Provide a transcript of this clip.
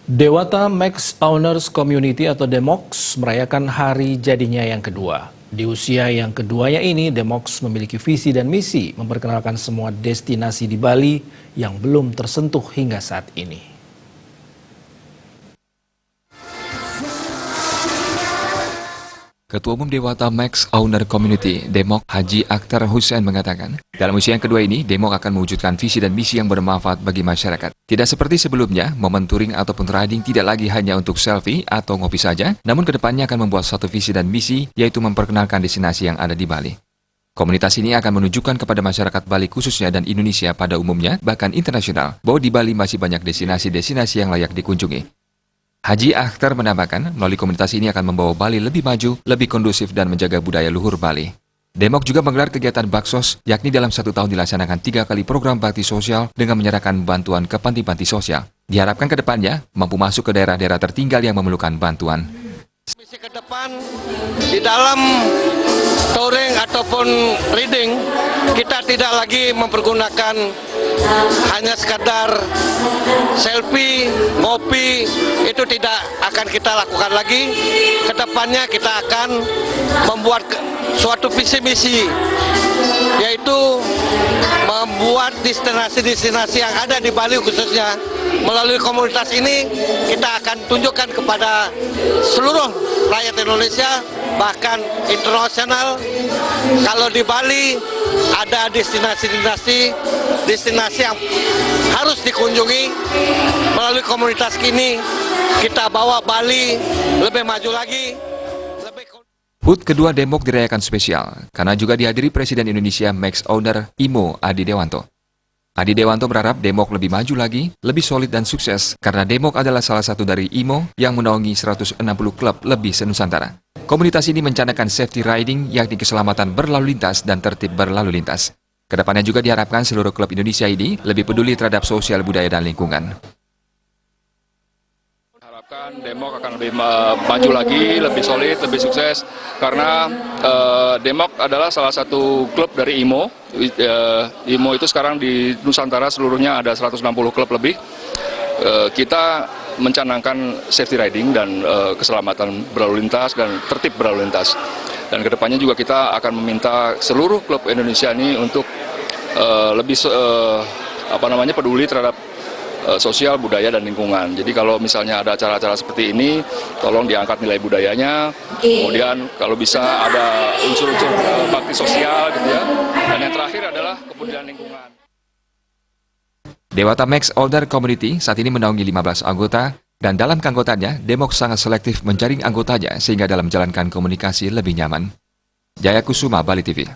Dewata Max Owners Community atau Demox merayakan hari jadinya yang kedua. Di usia yang keduanya ini, Demox memiliki visi dan misi memperkenalkan semua destinasi di Bali yang belum tersentuh hingga saat ini. Ketua Umum Dewata Max Owner Community, Demox Haji Akhtar Hussein mengatakan, dalam usia yang kedua ini, Demox akan mewujudkan visi dan misi yang bermanfaat bagi masyarakat. Tidak seperti sebelumnya, momen touring ataupun riding tidak lagi hanya untuk selfie atau ngopi saja, namun kedepannya akan membuat satu visi dan misi, yaitu memperkenalkan destinasi yang ada di Bali. Komunitas ini akan menunjukkan kepada masyarakat Bali khususnya dan Indonesia pada umumnya, bahkan internasional, bahwa di Bali masih banyak destinasi-destinasi yang layak dikunjungi. Haji Akhtar menambahkan, melalui komunitas ini akan membawa Bali lebih maju, lebih kondusif dan menjaga budaya luhur Bali. Demox juga menggelar kegiatan baksos, yakni dalam 1 tahun dilaksanakan 3 kali program bakti sosial dengan menyerahkan bantuan ke panti-panti sosial. Diharapkan ke depannya mampu masuk ke daerah-daerah tertinggal yang memerlukan bantuan. Misi ke depan di dalam touring ataupun reading, kita tidak lagi mempergunakan hanya sekadar selfie, ngopi, itu tidak akan kita lakukan lagi. Kedepannya kita akan membuat suatu visi misi, yaitu membuat destinasi-destinasi yang ada di Bali khususnya. Melalui komunitas ini kita akan tunjukkan kepada seluruh rakyat Indonesia, bahkan internasional, kalau di Bali ada destinasi yang harus dikunjungi. Melalui komunitas ini kita bawa Bali lebih maju lagi. HUT kedua Demox dirayakan spesial karena juga dihadiri Presiden Indonesia Max Owner IMO Adi Dewanto. Adi Dewanto berharap Demox lebih maju lagi, lebih solid dan sukses karena Demox adalah salah satu dari IMO yang menaungi 160 klub lebih se-Nusantara. Komunitas ini mencanangkan safety riding, yakni keselamatan berlalu lintas dan tertib berlalu lintas. Kedepannya juga diharapkan seluruh klub Indonesia ini lebih peduli terhadap sosial budaya dan lingkungan. Demox akan lebih maju lagi, lebih solid, lebih sukses karena Demox adalah salah satu klub dari IMO. IMO itu sekarang di Nusantara seluruhnya ada 160 klub lebih. Kita mencanangkan safety riding dan keselamatan berlalu lintas dan tertib berlalu lintas. Dan kedepannya juga kita akan meminta seluruh klub Indonesia ini untuk lebih peduli terhadap sosial, budaya, dan lingkungan. Jadi kalau misalnya ada acara-acara seperti ini, tolong diangkat nilai budayanya. Kemudian kalau bisa ada unsur-unsur bakti sosial gitu ya. Dan yang terakhir adalah kepedulian lingkungan. Dewata Max Owner Community saat ini menaungi 15 anggota, dan dalam keanggotaannya, Demox sangat selektif menjaring anggotanya sehingga dalam menjalankan komunikasi lebih nyaman. Jaya Kusuma, Bali TV.